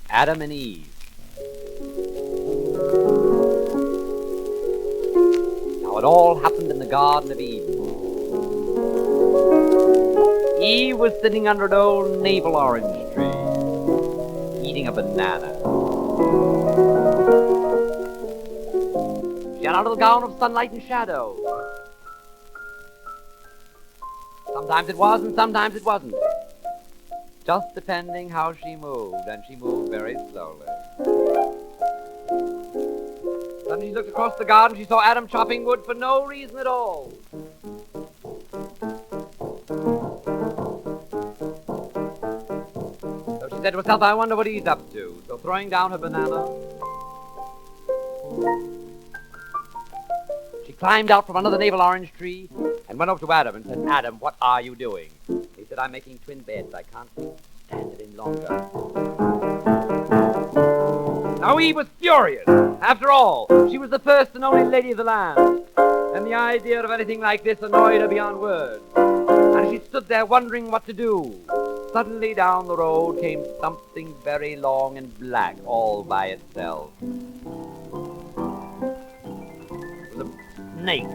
Adam and Eve. Now it all happened in the Garden of Eden. Eve was sitting under an old navel orange tree, eating a banana. She had a little gown of sunlight and shadow. Sometimes it was and sometimes it wasn't, just depending how she moved, and she moved very slowly. Suddenly she looked across the garden. She saw Adam chopping wood for no reason at all. So she said to herself, I wonder what he's up to. So throwing down her banana, she climbed out from under the navel orange tree and went over to Adam and said, Adam, what are you doing? He said, I'm making twin beds. I can't stand it any longer. Now Eve was furious. After all, she was the first and only lady of the land, and the idea of anything like this annoyed her beyond words. And she stood there wondering what to do. Suddenly down the road came something very long and black all by itself. It was a snake.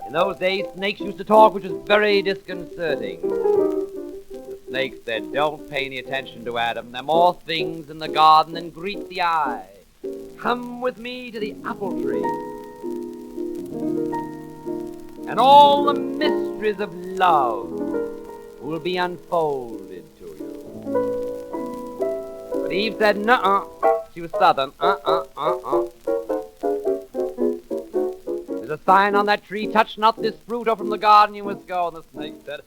In those days, snakes used to talk, which was very disconcerting. The snake said, don't pay any attention to Adam. There are more things in the garden than greet the eye. Come with me to the apple tree, and all the mysteries of love will be unfolded to you. But Eve said, nuh-uh. She was southern. There's a sign on that tree, touch not this fruit, or from the garden you must go. And the snake said,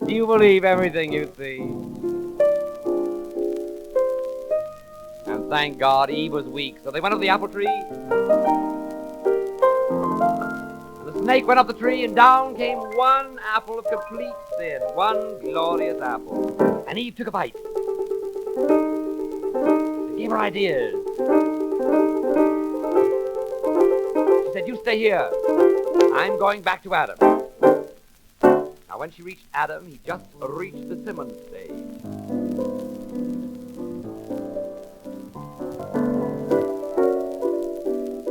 do you believe everything you see? And thank God, Eve was weak. So they went up the apple tree. And the snake went up the tree, and down came one apple of complete sin. One glorious apple. And Eve took a bite. It gave her ideas. She said, you stay here. I'm going back to Adam. Now when she reached Adam, he just reached the Simmons stage.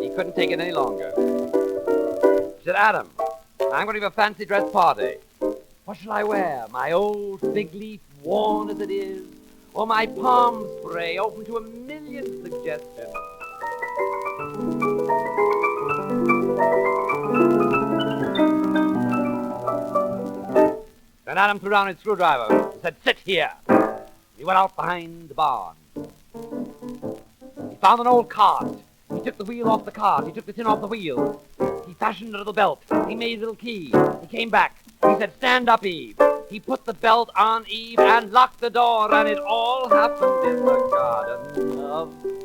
He couldn't take it any longer. She said, Adam, I'm going to give a fancy dress party. What shall I wear? My old fig leaf, worn as it is, or my palm spray, open to a million suggestions? Then Adam threw down his screwdriver and said, sit here. He went out behind the barn. He found an old cart. He took the wheel off the cart. He took the tin off the wheel. He fashioned a little belt. He made a little key. He came back. He said, stand up, Eve. He put the belt on Eve and locked the door, and it all happened in the Garden of Eden.